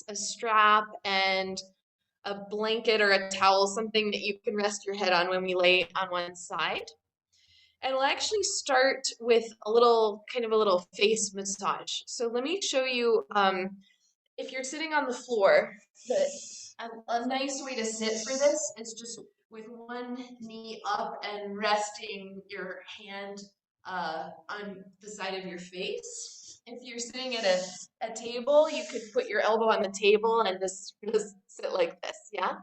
a strap, and a blanket or a towel, something that you can rest your head on when we lay on one side. And we'll actually start with a little, kind of a little face massage. So let me show you, if you're sitting on the floor, a nice way to sit for this is just with one knee up and resting your hand on the side of your face. If you're sitting at a table, you could put your elbow on the table and just sit like this, yeah?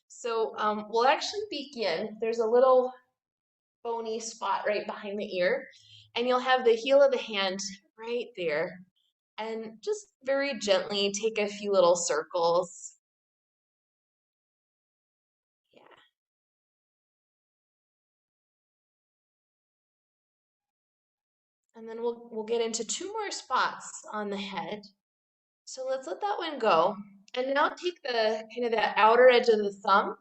So we'll actually begin. There's a little bony spot right behind the ear, and you'll have the heel of the hand right there. And just very gently take a few little circles. Yeah. And then we'll get into two more spots on the head. So let's let that one go. And now take the kind of that outer edge of the thumb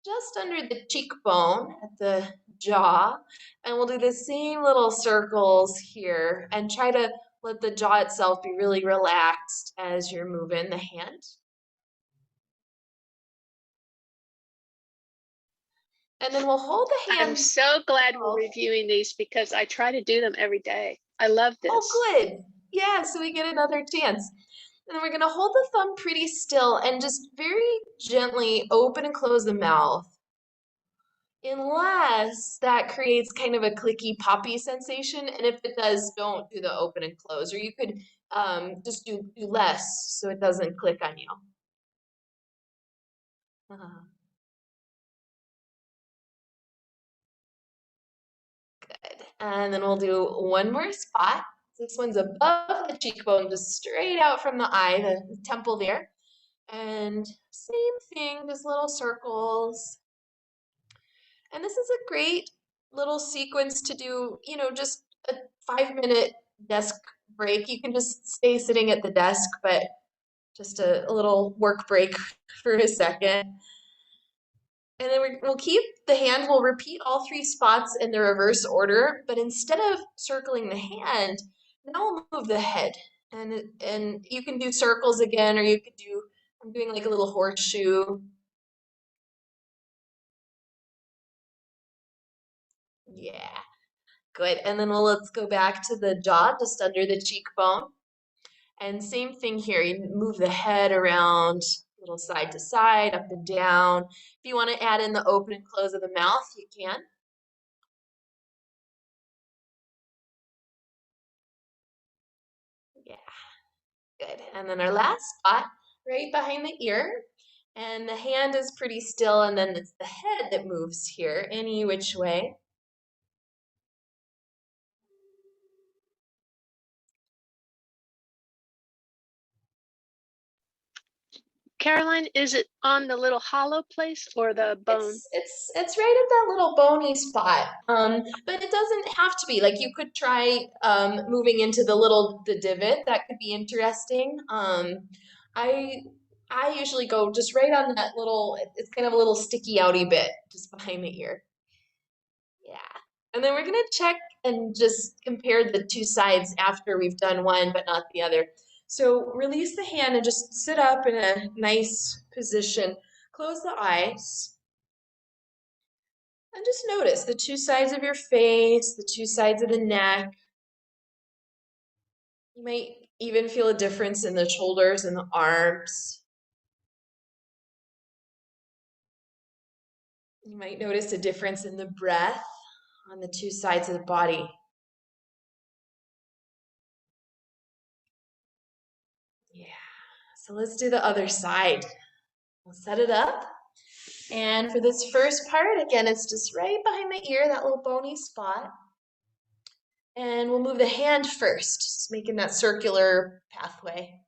just under the cheekbone at the jaw. And we'll do the same little circles here and try to let the jaw itself be really relaxed as you're moving the hand. And then we'll hold the hand. I'm so glad we're reviewing these because I try to do them every day. I love this. Oh, good. Yeah, so we get another chance. And then we're going to hold the thumb pretty still and just very gently open and close the mouth. Unless that creates kind of a clicky poppy sensation. And if it does, don't do the open and close. Or you could just do less so it doesn't click on you. Good. And then we'll do one more spot. This one's above the cheekbone, just straight out from the eye, the temple there. And same thing, just little circles. And this is a great little sequence to do, just a 5-minute desk break. You can just stay sitting at the desk, but just a little work break for a second. And then we'll keep the hand, we'll repeat all 3 spots in the reverse order, but instead of circling the hand, now we'll move the head. And you can do circles again, or you could do, I'm doing like a little horseshoe. Yeah, good. And then let's go back to the jaw, just under the cheekbone. And same thing here, you move the head around, a little side to side, up and down. If you want to add in the open and close of the mouth, you can. Yeah, good. And then our last spot, right behind the ear. And the hand is pretty still, and then it's the head that moves here, any which way. Caroline, is it on the little hollow place or the bone? It's right at that little bony spot. But it doesn't have to be. Like you could try moving into the divot. That could be interesting. I usually go just right on that little. It's kind of a little sticky outy bit just behind the ear. Yeah. And then we're gonna check and just compare the 2 sides after we've done one but not the other. So release the hand and just sit up in a nice position. Close the eyes. And just notice the 2 sides of your face, the 2 sides of the neck. You might even feel a difference in the shoulders and the arms. You might notice a difference in the breath on the 2 sides of the body. Yeah, so let's do the other side. We'll set it up. And for this first part, again, it's just right behind the ear, that little bony spot. And we'll move the hand first, just making that circular pathway.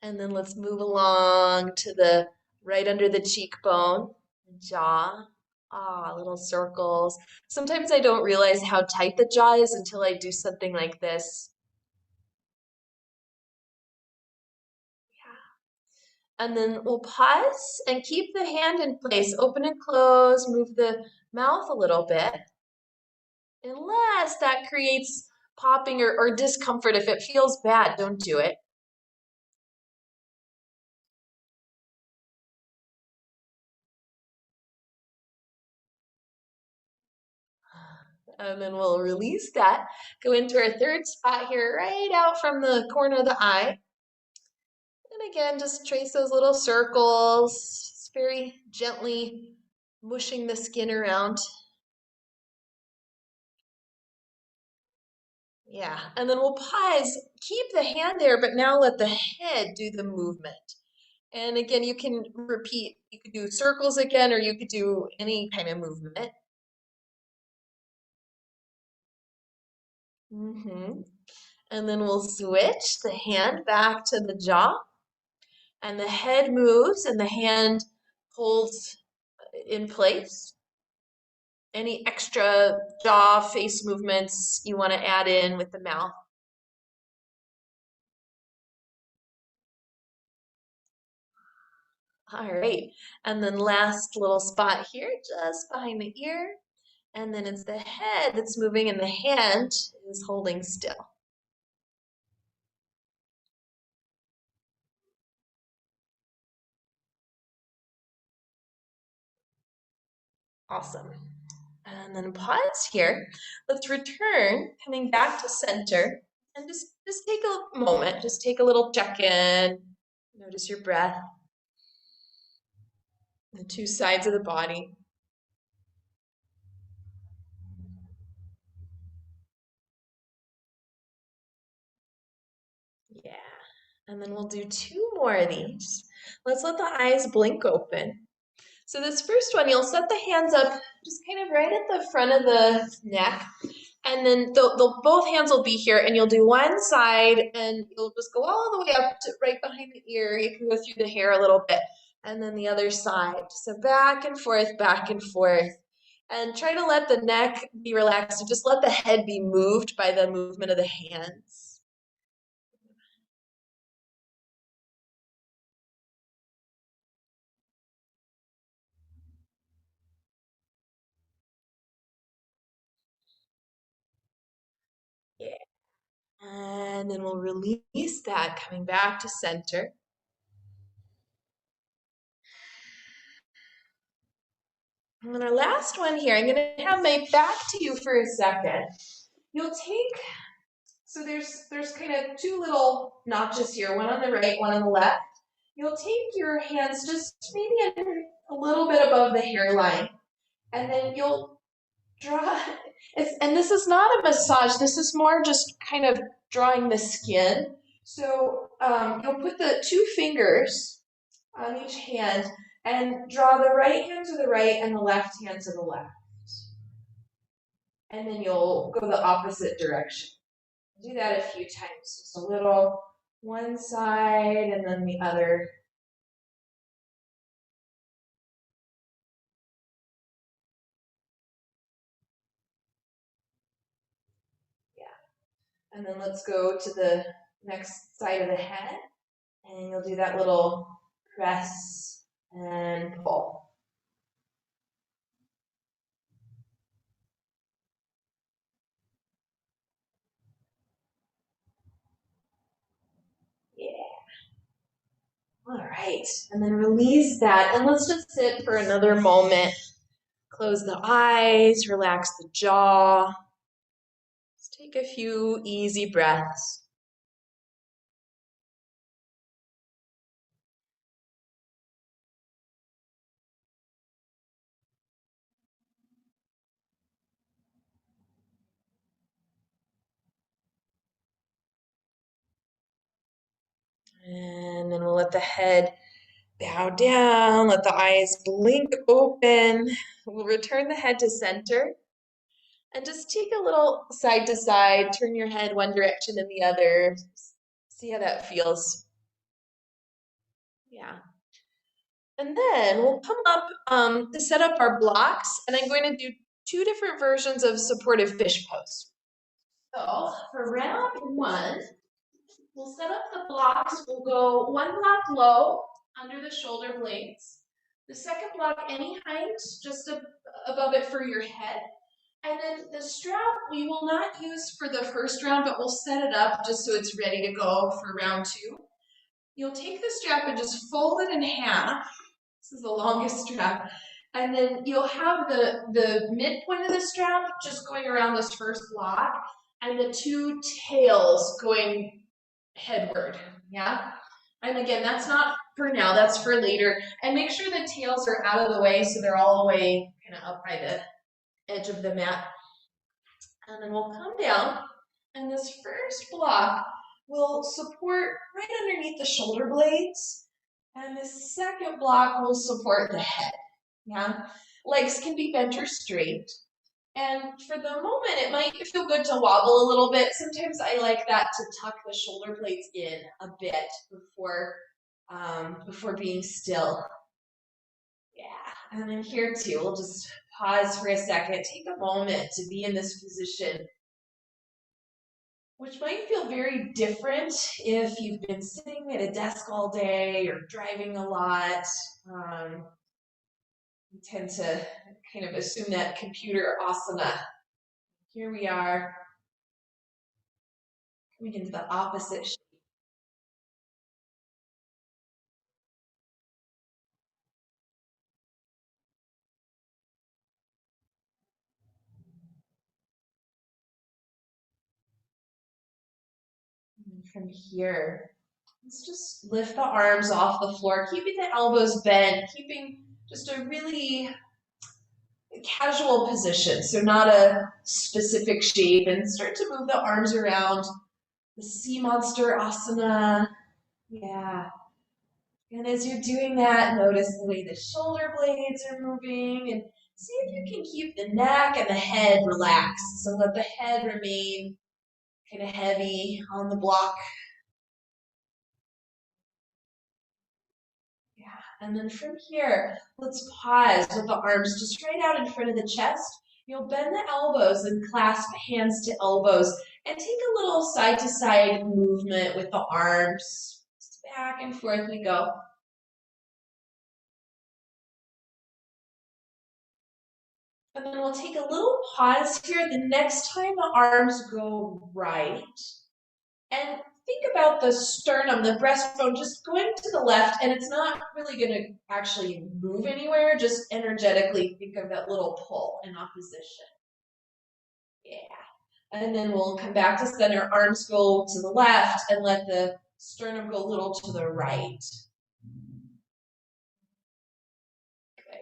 And then let's move along to the right under the cheekbone, jaw. Ah, little circles. Sometimes I don't realize how tight the jaw is until I do something like this. Yeah. And then we'll pause and keep the hand in place. Open and close, move the mouth a little bit. Unless that creates popping or discomfort. If it feels bad, don't do it. And then we'll release that. Go into our third spot here, right out from the corner of the eye. And again, just trace those little circles, just very gently mushing the skin around. Yeah, and then we'll pause, keep the hand there, but now let the head do the movement. And again, you can repeat, you could do circles again, or you could do any kind of movement. And then we'll switch the hand back to the jaw, and the head moves and the hand holds in place. Any extra jaw face movements you want to add in with the mouth. All right, and then last little spot here, just behind the ear, and then it's the head that's moving and the hand is holding still. Awesome. And then pause here. Let's return, coming back to center, and just take a moment, just take a little check-in. Notice your breath, the two sides of the body. Yeah, and then we'll do two more of these. Let's let the eyes blink open. So this first one, you'll set the hands up just kind of right at the front of the neck, and then both hands will be here, and you'll do one side, and you'll just go all the way up to right behind the ear. You can go through the hair a little bit, and then the other side. So back and forth, and try to let the neck be relaxed, and just let the head be moved by the movement of the hands. Yeah. And then we'll release that, coming back to center. And then our last one here, I'm going to have my back to you for a second. You'll take, so there's kind of two little notches here, one on the right, one on the left. You'll take your hands just maybe a little bit above the hairline, and then you'll draw, and this is not a massage, this is more just kind of drawing the skin. So you'll put the two fingers on each hand and draw the right hand to the right and the left hand to the left. And then you'll go the opposite direction. Do that a few times. Just a little one side and then the other. Yeah. And then let's go to the next side of the head. And you'll do that little press and pull. Yeah. All right. And then release that. And let's just sit for another moment. Close the eyes, relax the jaw. Just take a few easy breaths. And then we'll let the head bow down, let the eyes blink open. We'll return the head to center. And just take a little side to side, turn your head one direction and the other. See how that feels. Yeah. And then we'll come up to set up our blocks, and I'm going to do two different versions of supportive fish pose. So for round one, we'll set up the blocks. We'll go one block low under the shoulder blades. The second block, any height, just above it for your head. And then the strap we will not use for the first round, but we'll set it up just so it's ready to go for round 2. You'll take the strap and just fold it in half. This is the longest strap. And then you'll have the midpoint of the strap just going around this first block and the 2 tails going headward, yeah? And again, that's not for now, that's for later. And make sure the tails are out of the way so they're all the way kind of up by the edge of the mat. And then we'll come down, and this first block will support right underneath the shoulder blades, and the second block will support the head, yeah? Legs can be bent or straight. And for the moment, it might feel good to wobble a little bit. Sometimes I like that to tuck the shoulder blades in a bit before being still. Yeah, and then here too, we'll just pause for a second, take a moment to be in this position, which might feel very different if you've been sitting at a desk all day or driving a lot. We tend to kind of assume that computer asana. Here we are, coming into the opposite shape. And from here, let's just lift the arms off the floor, keeping the elbows bent, keeping just a really casual position, so not a specific shape, and start to move the arms around the sea monster asana. Yeah. And as you're doing that, notice the way the shoulder blades are moving, and see if you can keep the neck and the head relaxed so that the head remain kind of heavy on the block. Yeah. And then from here, let's pause with the arms just right out in front of the chest. You'll bend the elbows and clasp hands to elbows and take a little side to side movement with the arms. Just back and forth we go. And then we'll take a little pause here the next time the arms go right. And think about the sternum, the breastbone just going to the left, and it's not really going to actually move anywhere. Just energetically think of that little pull in opposition. Yeah. And then we'll come back to center, arms go to the left, and let the sternum go a little to the right. Good.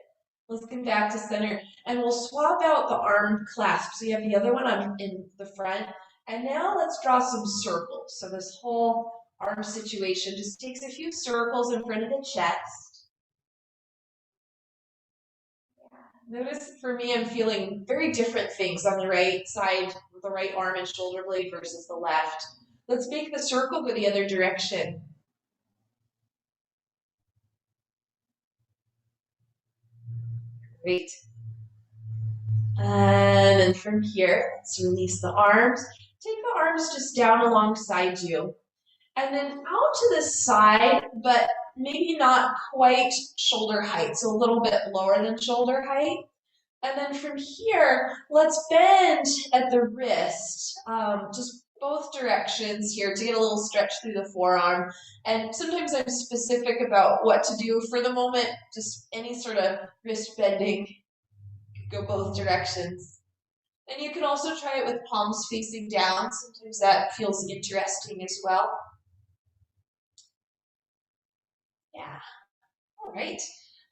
Let's come back to center, and we'll swap out the arm clasp. So you have the other one in the front. And now let's draw some circles. So this whole arm situation just takes a few circles in front of the chest. Notice for me, I'm feeling very different things on the right side with the right arm and shoulder blade versus the left. Let's make the circle go the other direction. Great. And then from here, let's release the arms. Take the arms just down alongside you. And then out to the side, but maybe not quite shoulder height, so a little bit lower than shoulder height. And then from here, let's bend at the wrist, just both directions here to get a little stretch through the forearm. And sometimes I'm specific about what to do for the moment, just any sort of wrist bending, go both directions. And you can also try it with palms facing down. Sometimes that feels interesting as well. Yeah. All right.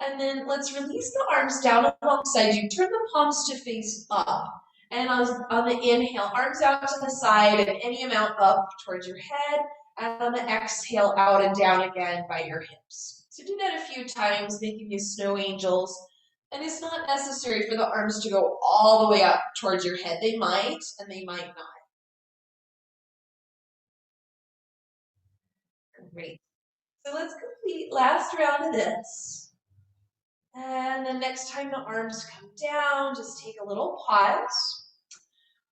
And then let's release the arms down alongside you. Turn the palms to face up. And on the inhale, arms out to the side and any amount up towards your head. And on the exhale, out and down again by your hips. So do that a few times, making you snow angels. And it's not necessary for the arms to go all the way up towards your head. They might, and they might not. Great. So let's complete last round of this. And the next time the arms come down, just take a little pause.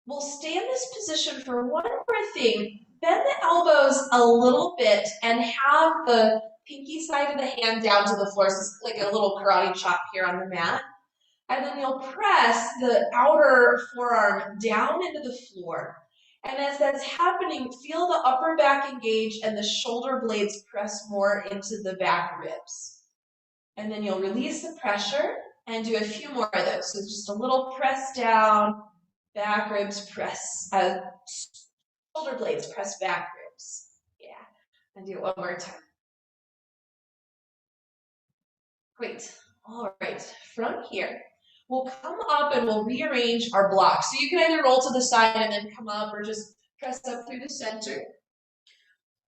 We'll stay in this position for one more thing. Bend the elbows a little bit and have the pinky side of the hand down to the floor. So it's like a little karate chop here on the mat. And then you'll press the outer forearm down into the floor. And as that's happening, feel the upper back engage and the shoulder blades press more into the back ribs. And then you'll release the pressure and do a few more of those. So just a little press down, back ribs press, shoulder blades press back ribs. Yeah, and do it one more time. Great. All right, from here, we'll come up and we'll rearrange our blocks. So you can either roll to the side and then come up or just press up through the center.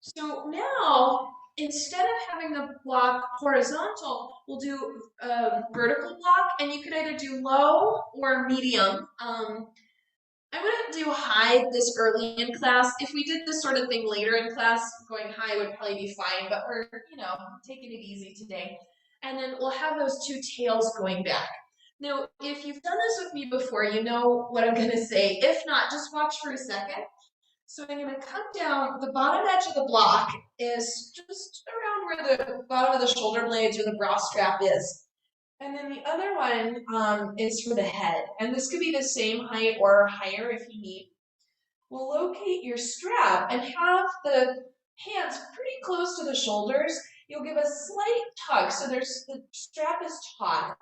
So now, instead of having the block horizontal, we'll do a vertical block, and you can either do low or medium. I wouldn't do high this early in class. If we did this sort of thing later in class, going high would probably be fine, but we're, taking it easy today. And then we'll have those two tails going back. Now, if you've done this with me before, you know what I'm going to say. If not, just watch for a second. So I'm going to come down, the bottom edge of the block is just around where the bottom of the shoulder blades or the bra strap is. And then the other one is for the head. And this could be the same height or higher if you need. We'll locate your strap and have the hands pretty close to the shoulders. You'll give a slight tug, so the strap is taut.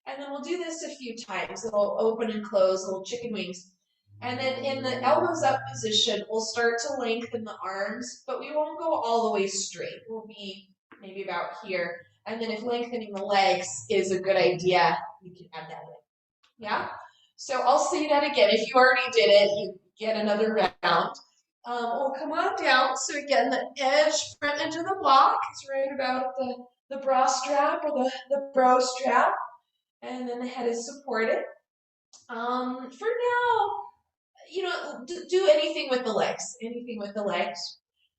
And then we'll do this a few times. It'll open and close, little chicken wings. And then in the elbows up position, we'll start to lengthen the arms, but we won't go all the way straight. We'll be maybe about here. And then if lengthening the legs is a good idea, you can add that in. Yeah? So I'll say that again. If you already did it, you get another round. We'll come on down. So again, the front edge of the block is right about the bra strap or the bro strap. And then the head is supported. For now, do anything with the legs.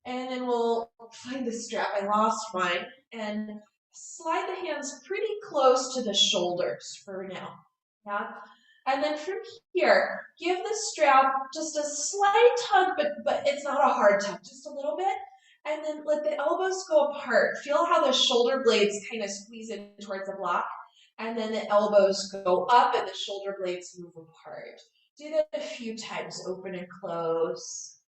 And then we'll find the strap. I lost mine. And slide the hands pretty close to the shoulders for now. Yeah. And then from here, give the strap just a slight tug, but it's not a hard tug, just a little bit. And then let the elbows go apart. Feel how the shoulder blades kind of squeeze in towards the block. And then the elbows go up and the shoulder blades move apart. Do that a few times, open and close.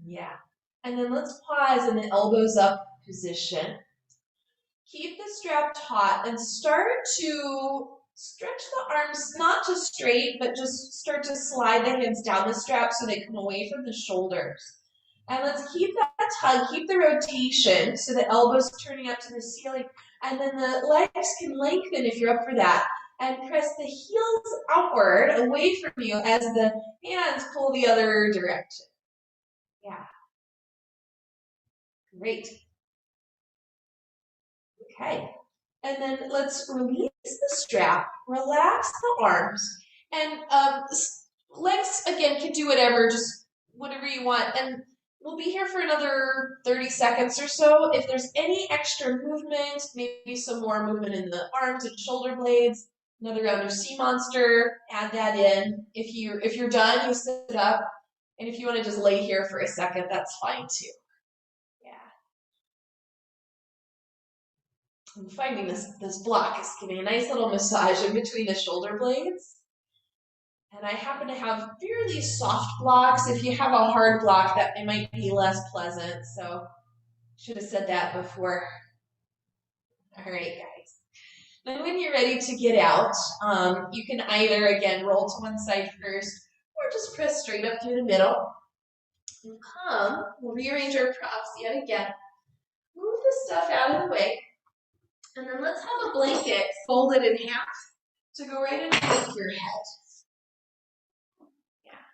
Yeah. And then let's pause in the elbows up position. Keep the strap taut and start to stretch the arms, not just straight, but just start to slide the hands down the strap so they come away from the shoulders. And let's keep that tug, keep the rotation so the elbows turning up to the ceiling. And then the legs can lengthen if you're up for that. And press the heels outward away from you as the hands pull the other direction. Yeah. Great. Okay. And then let's release the strap, relax the arms, and legs, again, can do whatever, just whatever you want. And we'll be here for another 30 seconds or so. If there's any extra movement, maybe some more movement in the arms and shoulder blades, another round of sea monster, add that in. If you're done, you sit up. And if you want to just lay here for a second, that's fine too. Yeah. I'm finding this block is giving a nice little massage in between the shoulder blades. And I happen to have fairly soft blocks. If you have a hard block, it might be less pleasant. So should have said that before. All right, guys. Then when you're ready to get out, you can either, again, roll to one side first, or just press straight up through the middle. And we'll rearrange our props yet again. Move the stuff out of the way. And then let's have a blanket folded in half to go right underneath your head. Yeah.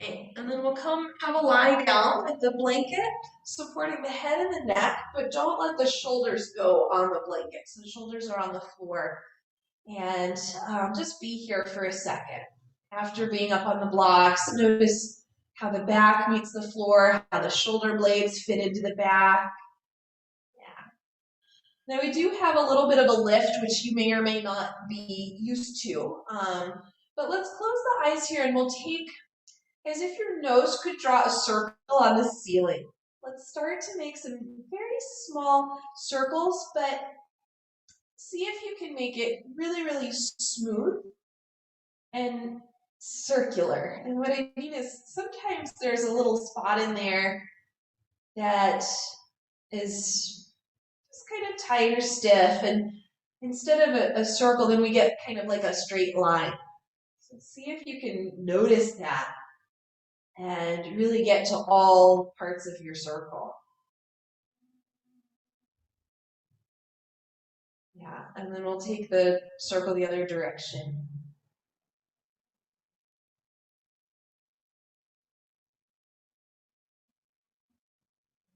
Okay, and then we'll have a lie down with the blanket supporting the head and the neck, but don't let the shoulders go on the blanket. So the shoulders are on the floor. And just be here for a second. After being up on the blocks, notice how the back meets the floor, how the shoulder blades fit into the back. Now we do have a little bit of a lift, which you may or may not be used to. But let's close the eyes here and we'll take, as if your nose could draw a circle on the ceiling. Let's start to make some very small circles, but see if you can make it really, really smooth and circular. And what I mean is sometimes there's a little spot in there that is just kind of tight or stiff, and instead of a circle, then we get kind of like a straight line. So see if you can notice that and really get to all parts of your circle. Yeah, and then we'll take the circle the other direction.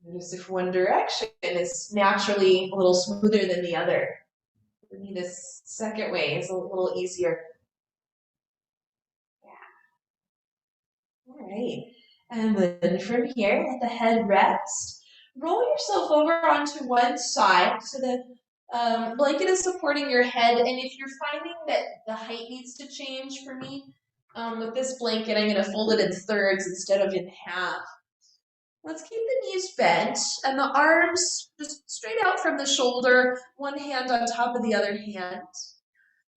Notice if one direction is naturally a little smoother than the other. Maybe this second way is a little easier. Yeah. All right. And then from here, let the head rest. Roll yourself over onto one side so the blanket is supporting your head. And if you're finding that the height needs to change for me, with this blanket, I'm going to fold it in thirds instead of in half. Let's keep the knees bent and the arms just straight out from the shoulder, one hand on top of the other hand.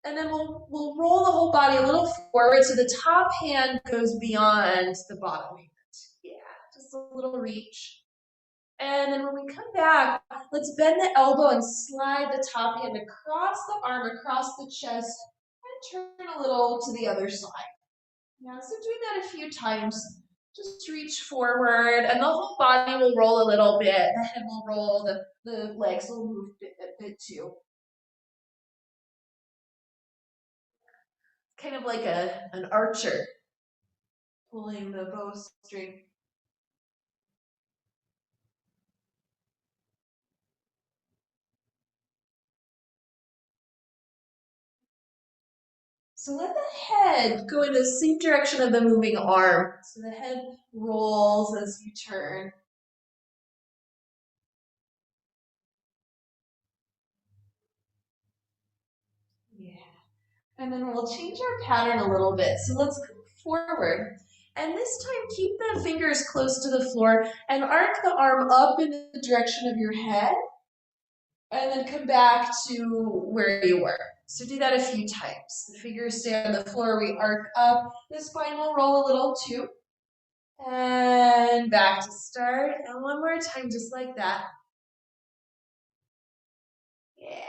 And then we'll roll the whole body a little forward so the top hand goes beyond the bottom hand. Yeah, just a little reach. And then when we come back, let's bend the elbow and slide the top hand across the arm, across the chest, and turn a little to the other side. Yeah, so doing that a few times, just reach forward and the whole body will roll a little bit. The head will roll, the legs will move a bit too. Kind of like an archer pulling the bowstring. So let the head go in the same direction of the moving arm. So the head rolls as you turn. Yeah. And then we'll change our pattern a little bit. So let's come forward. And this time, keep the fingers close to the floor and arc the arm up in the direction of your head. And then come back to where you were. So do that a few times. The fingers stay on the floor, we arc up. The spine will roll a little too. And back to start. And one more time, just like that. Yeah.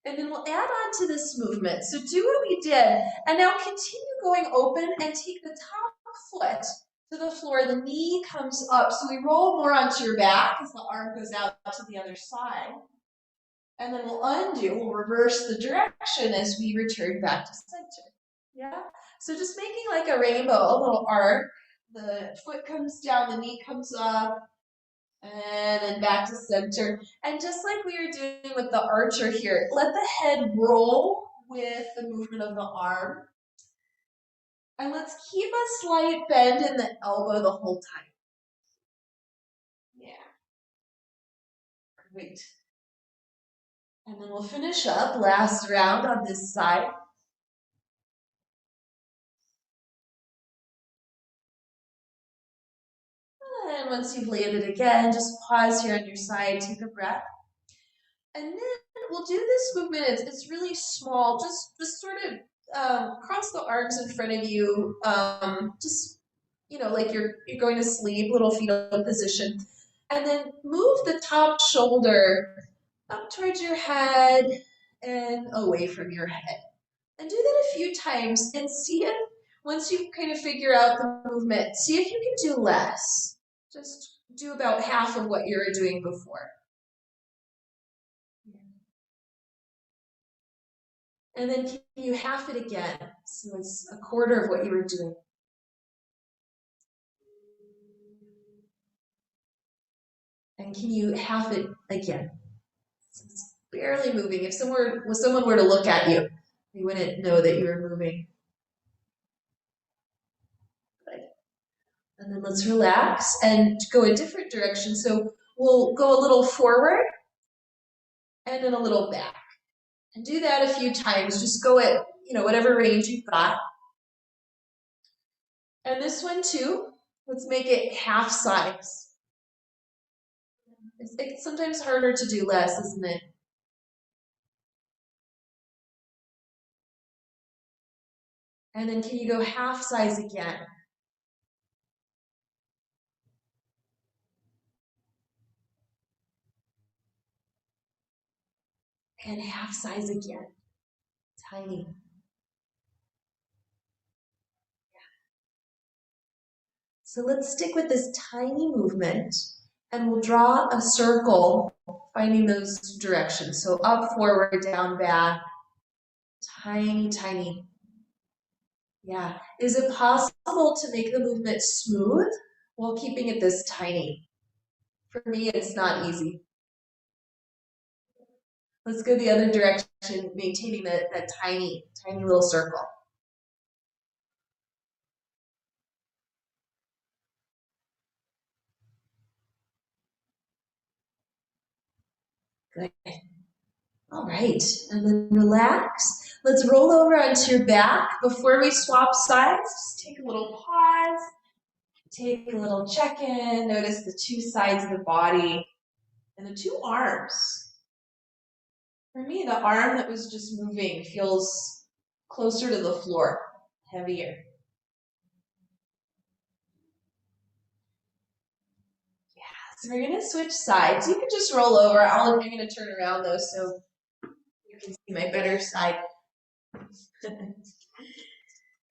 And then we'll add on to this movement. So do what we did, and now continue going open and take the top foot to the floor. The knee comes up, so we roll more onto your back as the arm goes out to the other side. And then we'll undo, we'll reverse the direction as we return back to center. Yeah? So just making like a rainbow, a little arc. The foot comes down, the knee comes up, and then back to center. And just like we were doing with the archer here, let the head roll with the movement of the arm. And let's keep a slight bend in the elbow the whole time. Yeah. Great. And then we'll finish up last round on this side. And once you've landed again, just pause here on your side, take a breath. And then we'll do this movement. It's really small. Just sort of cross the arms in front of you. Just like you're going to sleep, little fetal position. And then move the top shoulder up towards your head and away from your head. And do that a few times and see if, once you kind of figure out the movement, see if you can do less. Just do about half of what you were doing before. And then can you half it again? So it's a quarter of what you were doing. And can you half it again? So it's barely moving. If someone were to look at you, they wouldn't know that you were moving. Good. And then let's relax and go a different direction. So we'll go a little forward and then a little back. And do that a few times. Just go at, whatever range you've got. And this one too, let's make it half size. It's sometimes harder to do less, isn't it? And then can you go half size again? And half size again. Tiny. So let's stick with this tiny movement and we'll draw a circle, finding those directions. So up, forward, down, back. Tiny, tiny. Yeah. Is it possible to make the movement smooth while keeping it this tiny? For me, it's not easy. Let's go the other direction, maintaining that tiny, tiny little circle. Good. All right, and then relax. Let's roll over onto your back. Before we swap sides, just take a little pause, take a little check-in, notice the two sides of the body and the two arms. For me, the arm that was just moving feels closer to the floor, heavier. So we're gonna switch sides. You can just roll over. I'm gonna turn around though so you can see my better side. And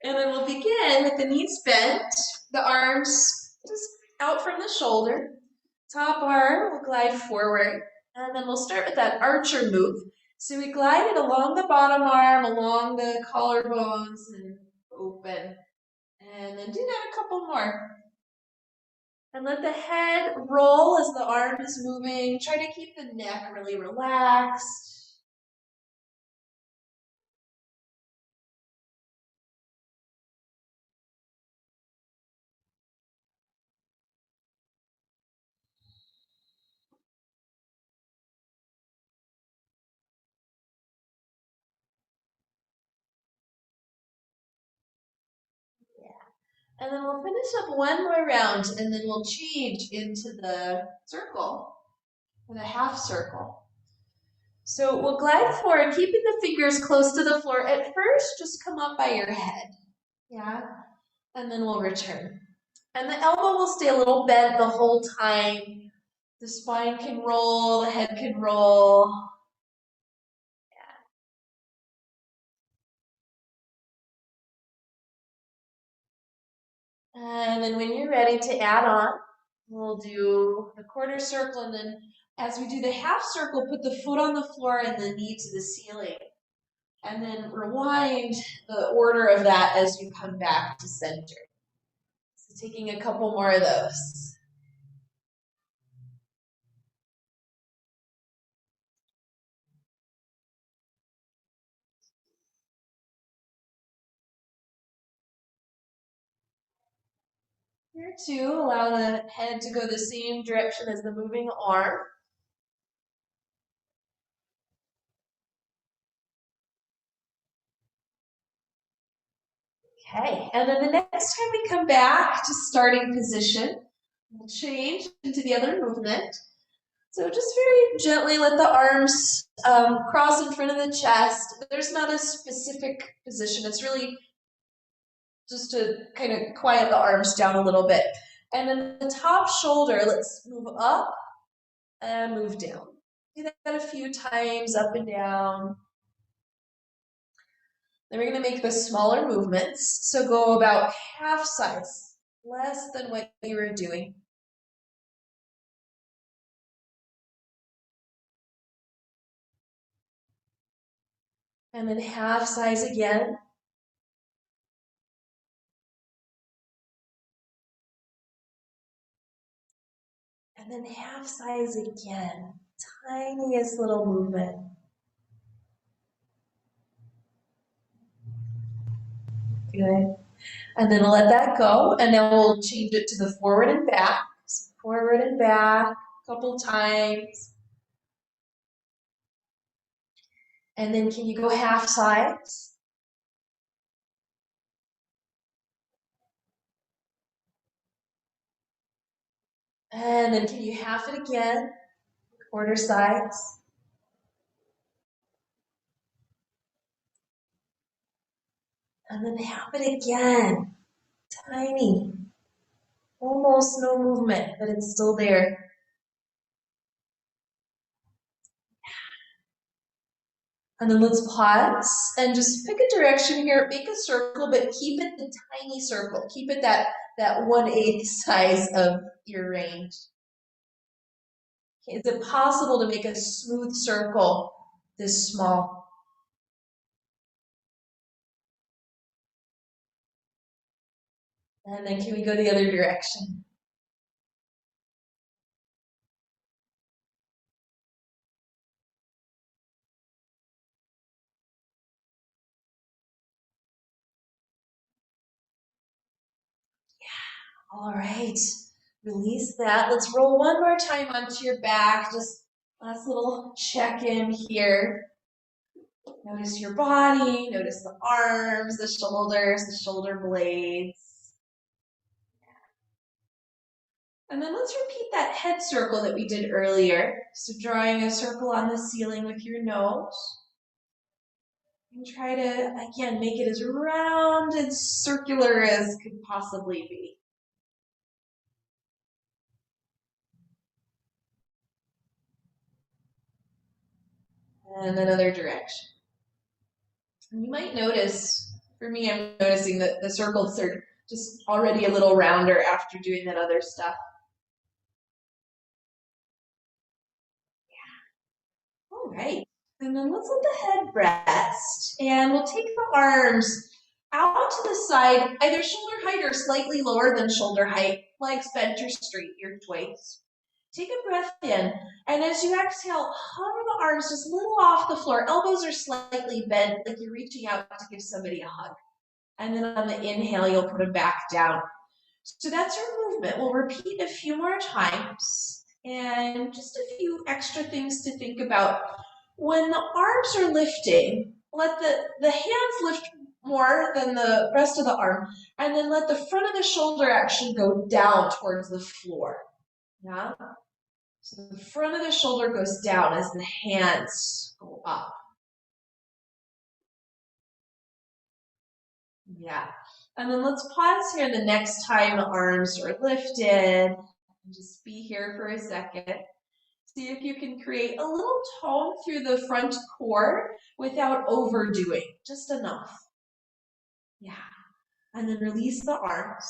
then we'll begin with the knees bent, the arms just out from the shoulder. Top arm will glide forward, and then we'll start with that archer move. So we glide it along the bottom arm, along the collarbones, and open. And then do that a couple more. And let the head roll as the arm is moving. Try to keep the neck really relaxed. And then we'll finish up one more round, and then we'll change into the circle, or the half circle. So we'll glide forward, keeping the fingers close to the floor. At first, just come up by your head, yeah? And then we'll return. And the elbow will stay a little bent the whole time. The spine can roll, the head can roll. And then when you're ready to add on, we'll do the quarter circle, and then as we do the half circle, put the foot on the floor and the knee to the ceiling. And then rewind the order of that as you come back to center. So taking a couple more of those. Here too, allow the head to go the same direction as the moving arm. Okay, and then the next time we come back to starting position, we'll change into the other movement. So just very gently let the arms cross in front of the chest. There's not a specific position. It's really just to kind of quiet the arms down a little bit. And then the top shoulder, let's move up and move down. Do that a few times, up and down. Then we're going to make the smaller movements. So go about half size, less than what you were doing. And then half size again. And then half size again. Tiniest little movement. Good. And then let that go, and then we'll change it to the forward and back. So forward and back a couple times. And then can you go half sides? And then can you half it again? Quarter sides. And then half it again. Tiny. Almost no movement, but it's still there. And then let's pause and just pick a direction here. Make a circle, but keep it the tiny circle. Keep it that 1/8 size of your range. Is it possible to make a smooth circle this small? And then can we go the other direction? Yeah, all right. Release that. Let's roll one more time onto your back. Just last little check-in here. Notice your body, notice the arms, the shoulders, the shoulder blades. And then let's repeat that head circle that we did earlier. So drawing a circle on the ceiling with your nose. And try to, again, make it as round and circular as could possibly be. And another direction. And you might notice, for me, I'm noticing that the circles are just already a little rounder after doing that other stuff. Yeah. All right. And then let's let the head rest. And we'll take the arms out to the side, either shoulder height or slightly lower than shoulder height, legs bent or straight, your choice. Take a breath in, and as you exhale, hover the arms just a little off the floor. Elbows are slightly bent, like you're reaching out to give somebody a hug. And then on the inhale, you'll put them back down. So that's our movement. We'll repeat a few more times, and just a few extra things to think about. When the arms are lifting, let the hands lift more than the rest of the arm, and then let the front of the shoulder actually go down towards the floor. Yeah? So the front of the shoulder goes down as the hands go up. Yeah. And then let's pause here the next time the arms are lifted. And just be here for a second. See if you can create a little tone through the front core without overdoing, just enough. Yeah. And then release the arms.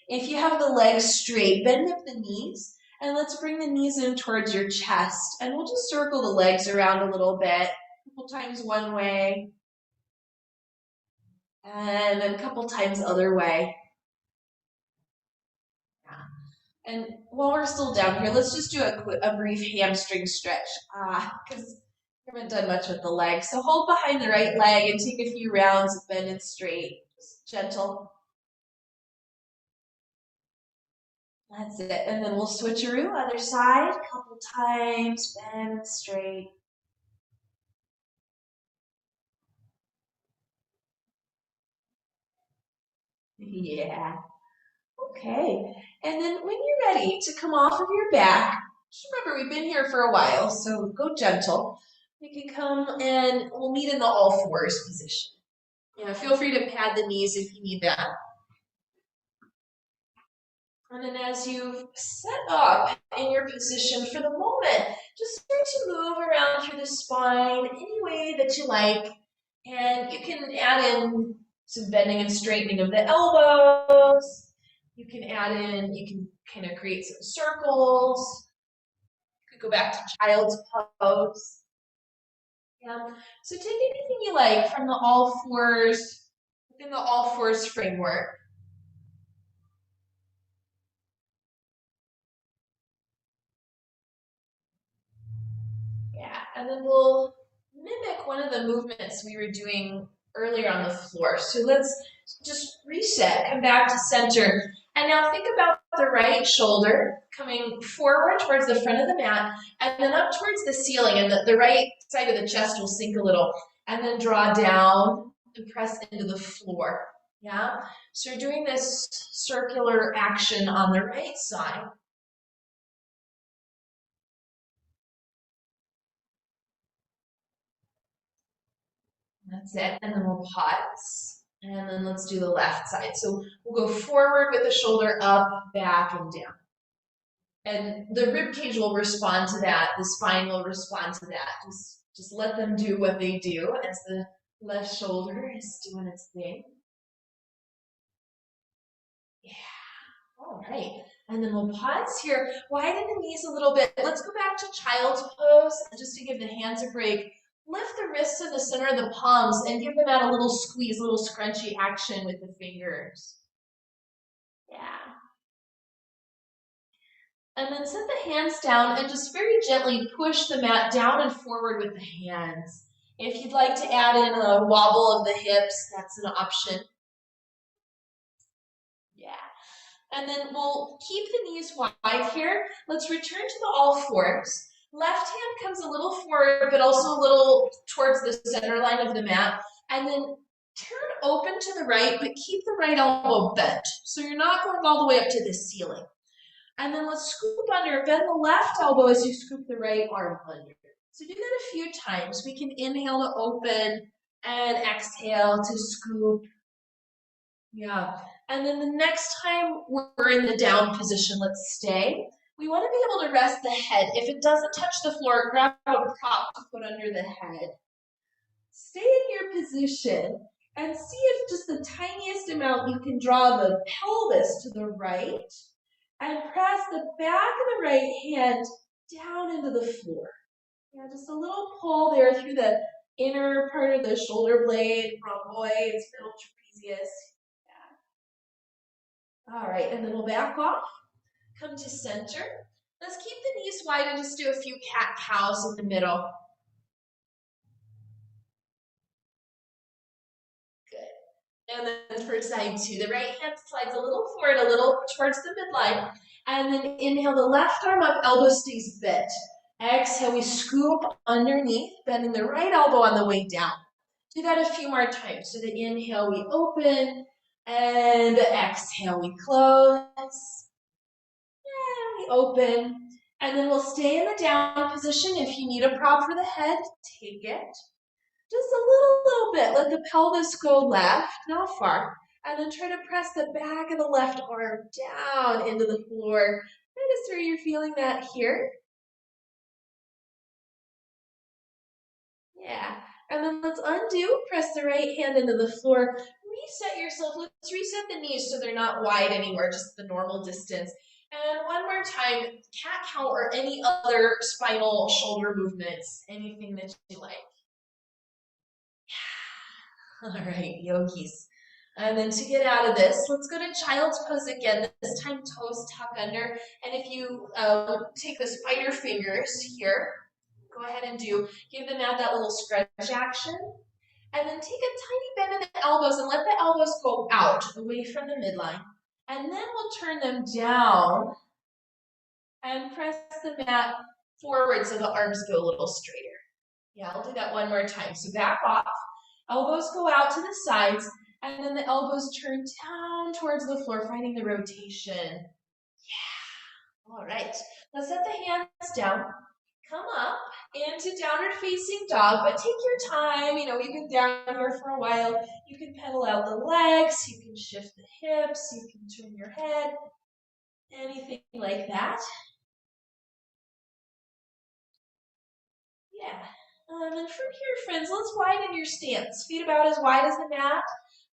If you have the legs straight, bend up the knees, and let's bring the knees in towards your chest. And we'll just circle the legs around a little bit, a couple times one way, and then a couple times other way. Yeah. And while we're still down here, let's just do a brief hamstring stretch, because we haven't done much with the legs. So hold behind the right leg and take a few rounds of bend and straight, just gentle. That's it. And then we'll switcheroo, other side, a couple times, bend straight. Yeah. Okay. And then when you're ready to come off of your back, just remember we've been here for a while, so go gentle. You can come and we'll meet in the all fours position. Yeah, feel free to pad the knees if you need that. And then as you've set up in your position for the moment, just start to move around through the spine any way that you like. And you can add in some bending and straightening of the elbows. You can add in, you can kind of create some circles. You could go back to child's pose. Yeah. So take anything you like from the all fours, within the all fours framework. Yeah, and then we'll mimic one of the movements we were doing earlier on the floor. So let's just reset, come back to center. And now think about the right shoulder coming forward towards the front of the mat and then up towards the ceiling, and the right side of the chest will sink a little. and then draw down and press into the floor. Yeah, so you're doing this circular action on the right side. That's it, and then we'll pause. And then let's do the left side. So we'll go forward with the shoulder up, back, and down. And the rib cage will respond to that. The spine will respond to that. Just let them do what they do as the left shoulder is doing its thing. Yeah. All right. And then we'll pause here. Widen the knees a little bit. Let's go back to child's pose. Just to give the hands a break. Lift the wrists to the center of the palms and give them that a little squeeze, a little scrunchy action with the fingers. Yeah. And then set the hands down and just very gently push the mat down and forward with the hands. If you'd like to add in a wobble of the hips, that's an option. Yeah. And then we'll keep the knees wide here. Let's return to the all fours. Left hand comes a little forward, but also a little towards the center line of the mat. And then turn open to the right, but keep the right elbow bent. So you're not going all the way up to the ceiling. And then let's scoop under, bend the left elbow as you scoop the right arm under. So do that a few times. We can inhale to open and exhale to scoop. Yeah. And then the next time we're in the down position, let's stay. We want to be able to rest the head. If it doesn't touch the floor, grab a prop to put under the head. Stay in your position and see if just the tiniest amount you can draw the pelvis to the right and press the back of the right hand down into the floor. Yeah, just a little pull there through the inner part of the shoulder blade, rhomboids, middle trapezius. All right, and then we'll back off, come to center. Let's keep the knees wide and just do a few cat-cows in the middle. Good. And then for side two, the right hand slides a little forward, a little towards the midline. And then inhale the left arm up, elbow stays bent. Exhale, we scoop underneath, bending the right elbow on the way down. Do that a few more times. So the inhale, we open, and the exhale, we close. And we open. And then we'll stay in the down position. If you need a prop for the head, take it. Just a little bit. Let the pelvis go left, not far. And then try to press the back of the left arm down into the floor. Notice where you're feeling that here. Yeah. And then let's undo, press the right hand into the floor. Reset yourself. Let's reset the knees so they're not wide anymore, just the normal distance. And one more time, cat-cow or any other spinal shoulder movements, anything that you like. All right, yogis. And then to get out of this, let's go to child's pose again, this time toes tuck under. And if you take the spider fingers here, go ahead and give the mat that little stretch action. And then take a tiny bend in the elbows and let the elbows go out, away from the midline. And then we'll turn them down and press the mat forward so the arms go a little straighter. Yeah, I'll do that one more time. So back off. Elbows go out to the sides, and then the elbows turn down towards the floor, finding the rotation. Yeah. All right. Let's set the hands down. Come up into downward facing dog, but take your time. You know, you've been down here for a while. You can pedal out the legs. You can shift the hips. You can turn your head. Anything like that. Yeah. And then from here, friends, let's widen your stance. Feet about as wide as the mat.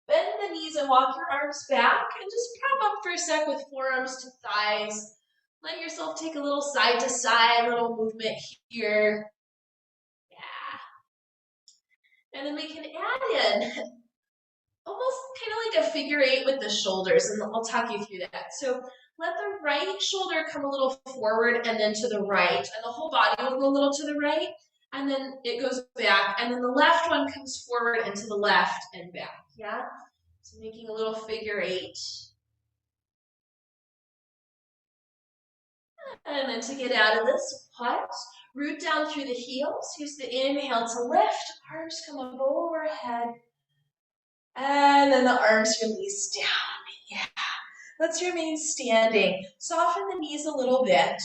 Bend the knees and walk your arms back. And just prop up for a sec with forearms to thighs. Let yourself take a little side to side, little movement here. Yeah. And then we can add in almost kind of like a figure eight with the shoulders. And I'll talk you through that. So let the right shoulder come a little forward and then to the right. And the whole body will go a little to the right. And then it goes back, and then the left one comes forward and to the left and back, yeah? So making a little figure eight. And then to get out of this, pause, Root down through the heels. Use the inhale to lift. Arms come up overhead. And then the arms release down. Yeah. Let's remain standing. Soften the knees a little bit.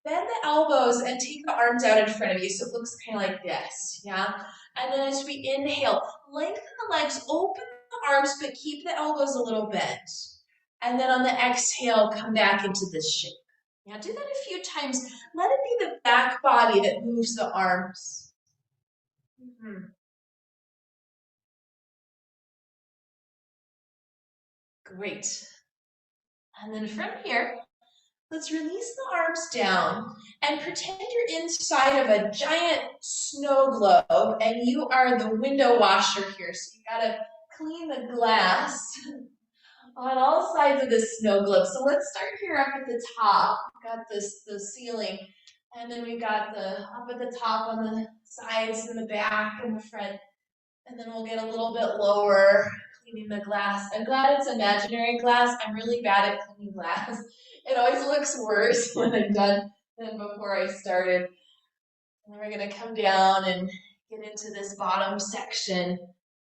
Bend the elbows and take the arms out in front of you so it looks kind of like this. Yeah. And then as we inhale, lengthen the legs, open the arms, but keep the elbows a little bent. And then on the exhale, come back into this shape. Now do that a few times. Let it be the back body that moves the arms. Great. And then from here, let's release the arms down and pretend you're inside of a giant snow globe and you are the window washer here. So you gotta clean the glass on all sides of the snow globe. So let's start here up at the top. We've got the ceiling, and then we've got the up at the top on the sides and the back and the front. And then we'll get a little bit lower, cleaning the glass. I'm glad it's imaginary glass. I'm really bad at cleaning glass. It always looks worse when I'm done than before I started. And then we're gonna come down and get into this bottom section.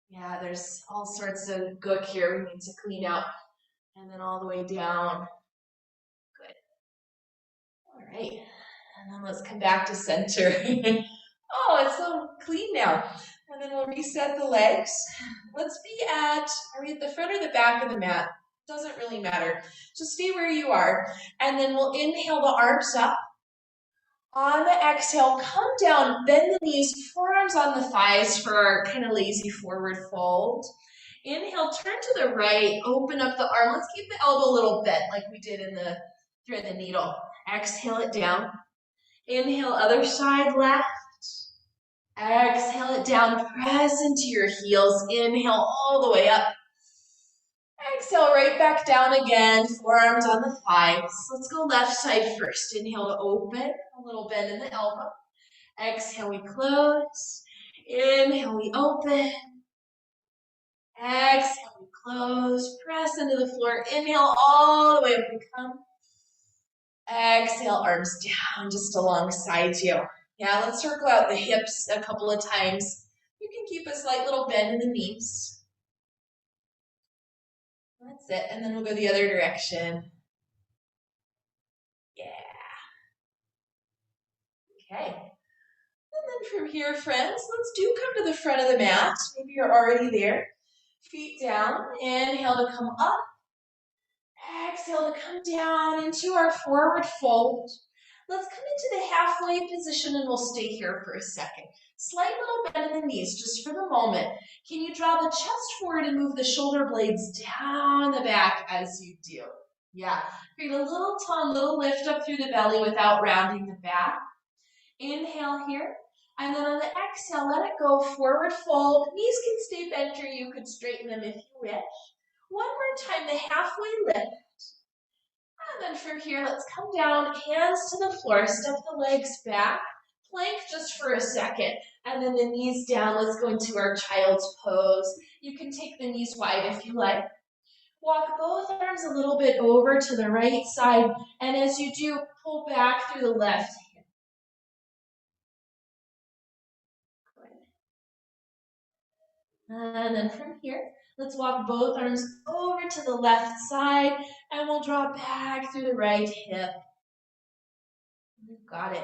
Yeah, there's all sorts of gook here we need to clean out. And then all the way down. Good. All right. And then let's come back to center. Oh, it's so clean now. And then we'll reset the legs. Let's be are we at the front or the back of the mat? Doesn't really matter. Just stay where you are. And then we'll inhale the arms up. On the exhale, come down, bend the knees, forearms on the thighs for our kind of lazy forward fold. Inhale, turn to the right, open up the arm. Let's keep the elbow a little bent like we did in the thread the needle. Exhale it down. Inhale, other side left. Exhale it down, press into your heels. Inhale all the way up. Exhale right back down again, forearms on the thighs. Let's go left side first. Inhale to open, a little bend in the elbow. Exhale, we close. Inhale, we open. Exhale, we close. Press into the floor. Inhale all the way up we come. Exhale, arms down just alongside you. Yeah, let's circle out the hips a couple of times. You can keep a slight little bend in the knees. That's it. And then we'll go the other direction. Yeah. Okay. And then from here, friends, let's come to the front of the mat. Maybe you're already there. Feet down. Inhale to come up. Exhale to come down into our forward fold. Let's come into the halfway position and we'll stay here for a second. Slight little bend in the knees just for the moment. Can you draw the chest forward and move the shoulder blades down the back as you do? Yeah. Create a little tongue, little lift up through the belly without rounding the back. Inhale here. And then on the exhale, let it go, forward fold. Knees can stay bent or you could straighten them if you wish. One more time, the halfway lift. And then from here, let's come down, hands to the floor, step the legs back, plank just for a second, and then the knees down. Let's go into our child's pose. You can take the knees wide if you like. Walk both arms a little bit over to the right side, and as you do, pull back through the left hand. And then from here, let's walk both arms over to the left side, and we'll draw back through the right hip. Got it.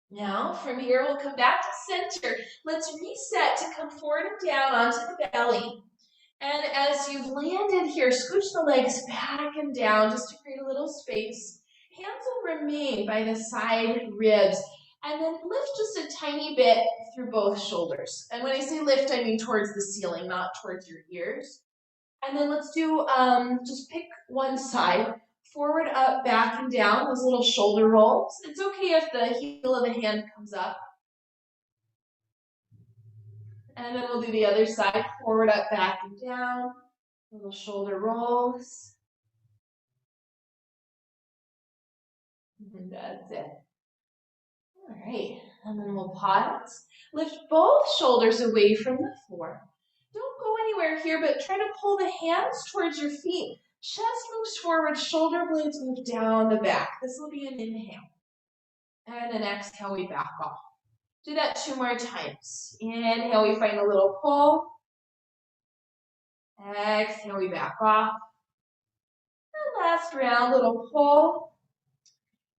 Now, from here, we'll come back to center. Let's reset to come forward and down onto the belly. And as you've landed here, scooch the legs back and down just to create a little space. Hands will remain by the side ribs. And then lift just a tiny bit through both shoulders. And when I say lift, I mean towards the ceiling, not towards your ears. And then let's do, just pick one side. Forward, up, back, and down, those little shoulder rolls. It's okay if the heel of the hand comes up. And then we'll do the other side. Forward, up, back, and down. Little shoulder rolls. And that's it. All right, and then we'll pause. Lift both shoulders away from the floor. Don't go anywhere here, but try to pull the hands towards your feet. Chest moves forward, shoulder blades move down the back. This will be an inhale. And then exhale, we back off. Do that 2 more times. Inhale, we find a little pull. Exhale, we back off. And last round, little pull.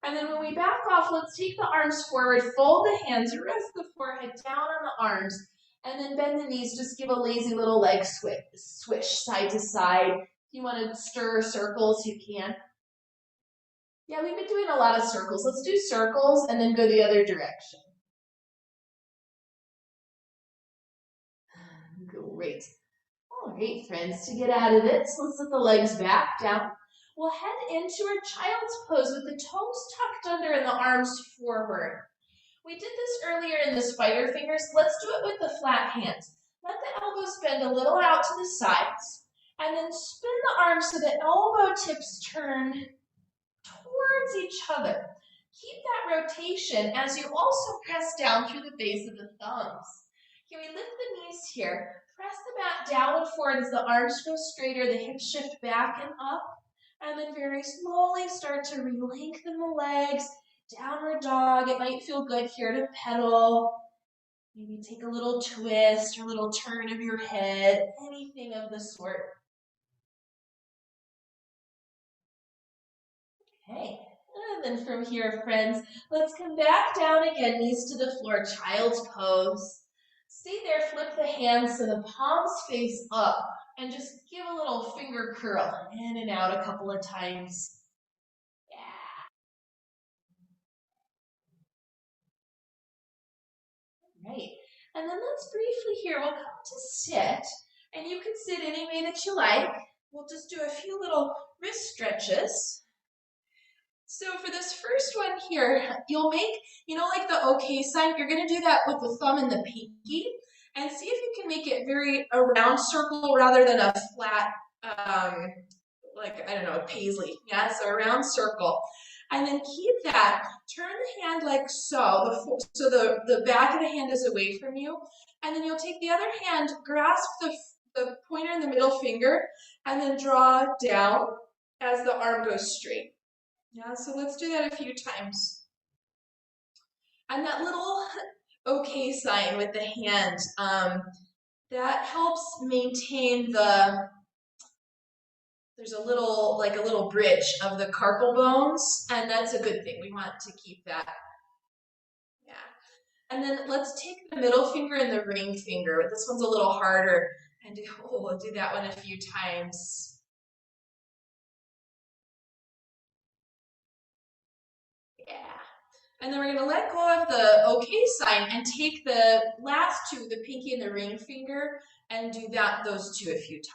And then when we back off, let's take the arms forward, fold the hands, rest the forehead down on the arms, and then bend the knees. Just give a lazy little leg swish side to side. If you want to stir circles, you can. Yeah, we've been doing a lot of circles. Let's do circles and then go the other direction. Great. All right, friends, to get out of this, let's let the legs back down. We'll head into our child's pose with the toes tucked under and the arms forward. We did this earlier in the spider fingers. Let's do it with the flat hands. Let the elbows bend a little out to the sides, and then spin the arms so the elbow tips turn towards each other. Keep that rotation as you also press down through the base of the thumbs. Can we lift the knees here? Press the back down and forward as the arms go straighter, the hips shift back and up, and then very slowly start to re-lengthen the legs. Downward dog. It might feel good here to pedal. Maybe take a little twist or a little turn of your head, anything of the sort. Okay, and then from here, friends, let's come back down again, knees to the floor, child's pose. Stay there, flip the hands so the palms face up, and just give a little finger curl in and out a couple of times. Right, and then let's briefly here, we'll come to sit, and you can sit any way that you like. We'll just do a few little wrist stretches. So for this first one here, you'll make, like the okay sign, you're gonna do that with the thumb and the pinky, and see if you can make it a round circle rather than a flat, like, I don't know, a paisley, yeah, so a round circle. And then keep that, turn the hand like so, so the back of the hand is away from you, and then you'll take the other hand, grasp the pointer and the middle finger, and then draw down as the arm goes straight. Yeah, so let's do that a few times. And that little okay sign with the hand, that helps maintain there's a little bridge of the carpal bones, and that's a good thing. We want to keep that. Yeah. And then let's take the middle finger and the ring finger. This one's a little harder, and we'll do that one a few times. Yeah. And then we're going to let go of the okay sign and take the last two, the pinky and the ring finger, and do those two a few times.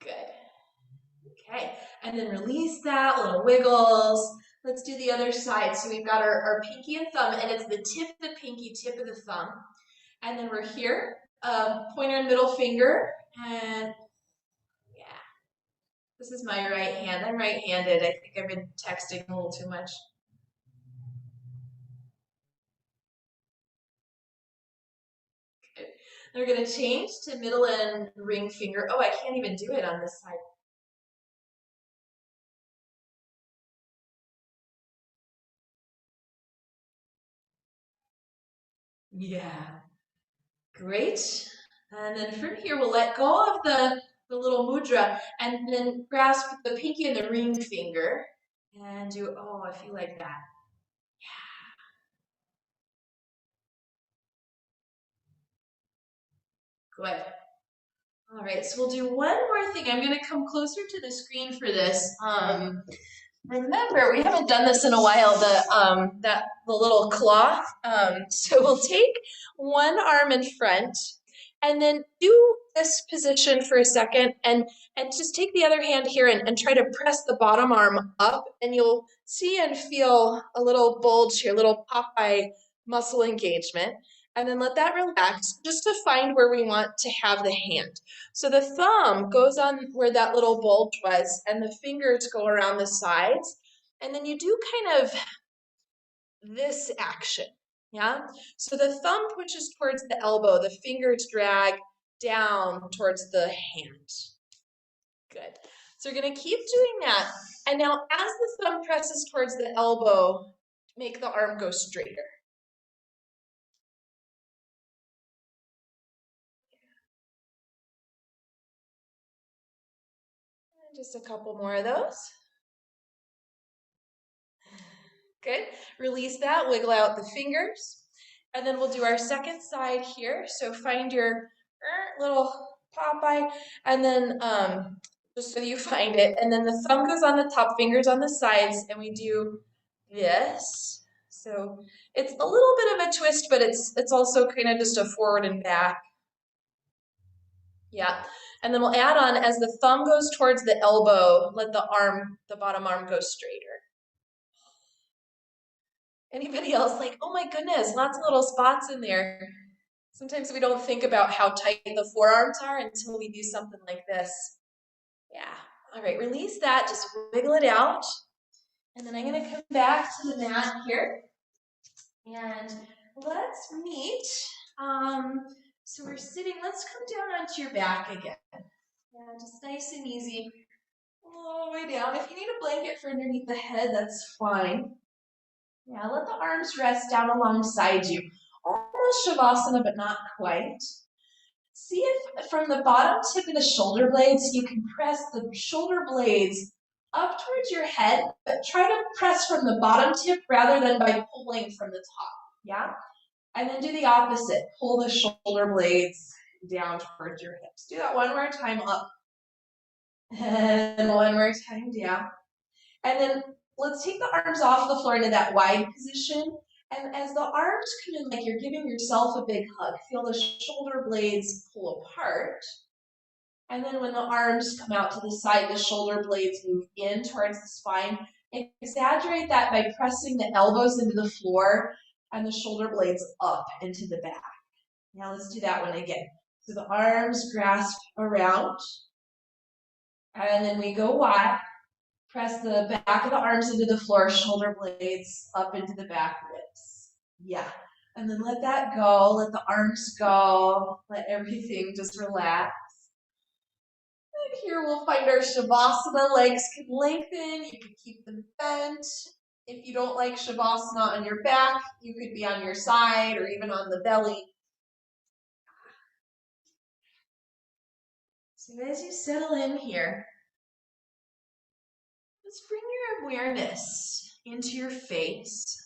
Good. Okay, and then release that, little wiggles. Let's do the other side. So we've got our pinky and thumb, and it's the tip of the pinky, tip of the thumb. And then we're here, pointer and middle finger, and yeah. This is my right hand. I'm right-handed. I think I've been texting a little too much. Good. Then we're going to change to middle and ring finger. Oh, I can't even do it on this side. Yeah. Great. And then from here, we'll let go of the little mudra and then grasp the pinky and the ring finger and do, oh, I feel like that. Yeah. Good. All right, so we'll do one more thing. I'm going to come closer to the screen for this. Remember, we haven't done this in a while, the little cloth. So we'll take one arm in front and then do this position for a second and just take the other hand here and try to press the bottom arm up, and you'll see and feel a little bulge here, a little Popeye muscle engagement. And then let that relax just to find where we want to have the hand. So the thumb goes on where that little bulge was, and the fingers go around the sides. And then you do kind of this action, yeah? So the thumb pushes towards the elbow, the fingers drag down towards the hand. Good. So you're going to keep doing that. And now as the thumb presses towards the elbow, make the arm go straighter. And just a couple more of those. Good. Release that, wiggle out the fingers. And then we'll do our second side here. So find your little Popeye, and then just so you find it. And then the thumb goes on the top, fingers on the sides, and we do this. So it's a little bit of a twist, but it's also kind of just a forward and back. Yeah. And then we'll add on as the thumb goes towards the elbow, let the bottom arm go straighter. Anybody else like, oh my goodness, lots of little spots in there. Sometimes we don't think about how tight the forearms are until we do something like this. Yeah. All right, release that, just wiggle it out. And then I'm gonna come back to the mat here. And let's meet. So we're sitting, let's come down onto your back again. Yeah, just nice and easy. All the way down. If you need a blanket for underneath the head, that's fine. Yeah, let the arms rest down alongside you. Almost Shavasana, but not quite. See if from the bottom tip of the shoulder blades, you can press the shoulder blades up towards your head, but try to press from the bottom tip rather than by pulling from the top, yeah? And then do the opposite. Pull the shoulder blades down towards your hips. Do that one more time up. And one more time down. And then let's take the arms off the floor into that wide position. And as the arms come in, like you're giving yourself a big hug, feel the shoulder blades pull apart. And then when the arms come out to the side, the shoulder blades move in towards the spine. Exaggerate that by pressing the elbows into the floor and the shoulder blades up into the back. Now let's do that one again. So the arms grasp around. And then we go wide. Press the back of the arms into the floor, shoulder blades up into the back ribs. Yeah. And then let that go. Let the arms go. Let everything just relax. And here we'll find our Shavasana. Legs can lengthen. You can keep them bent. If you don't like Shavasana on your back, you could be on your side or even on the belly. So as you settle in here, let's bring your awareness into your face.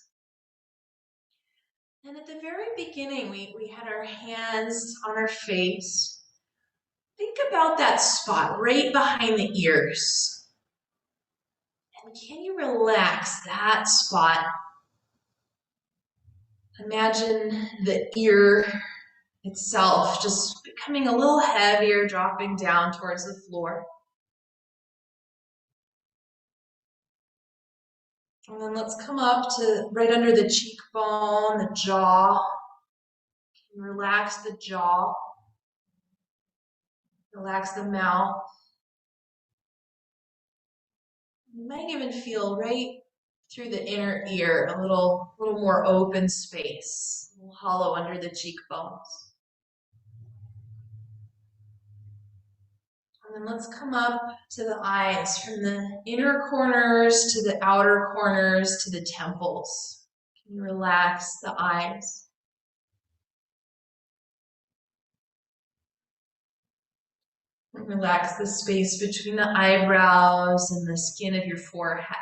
And at the very beginning, we had our hands on our face. Think about that spot right behind the ears. And can you relax that spot? Imagine the ear itself just becoming a little heavier, dropping down towards the floor. And then let's come up to right under the cheekbone, the jaw. Relax the jaw. Relax the mouth. You might even feel right through the inner ear, a little more open space, a little hollow under the cheekbones. And then let's come up to the eyes, from the inner corners to the outer corners to the temples. Can you relax the eyes? And relax the space between the eyebrows and the skin of your forehead.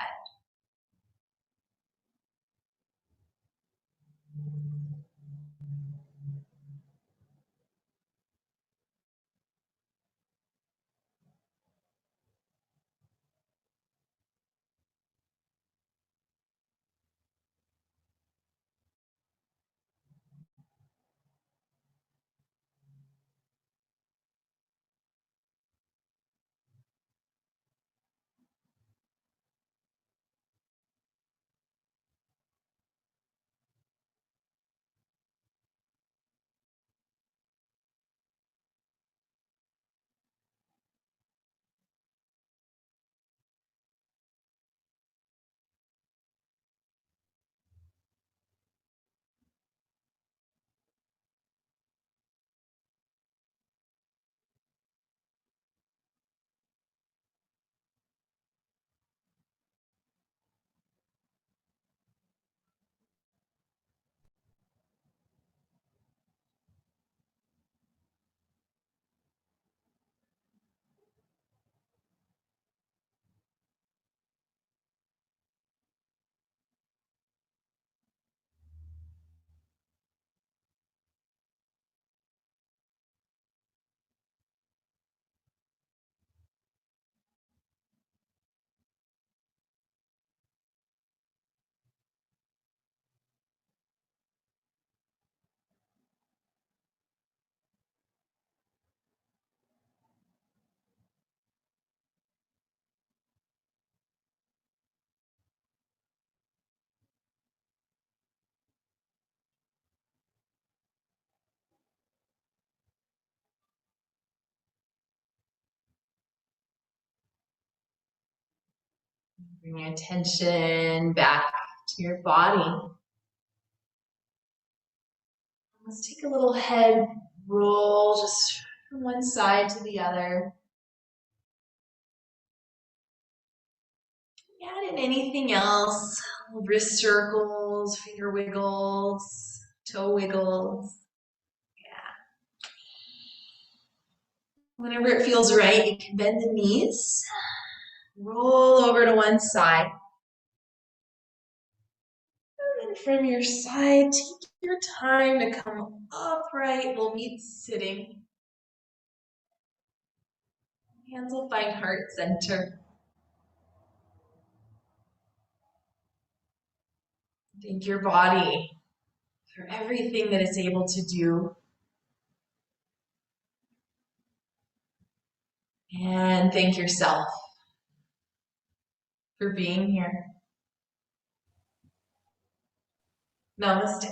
Bring your attention back to your body. Let's take a little head roll just from one side to the other. Add in anything else, wrist circles, finger wiggles, toe wiggles. Yeah. Whenever it feels right, you can bend the knees, roll over to one side. And then from your side, take your time to come upright. We'll meet sitting. Hands will find heart center. Thank your body for everything that it's able to do. And thank yourself for being here. Namaste.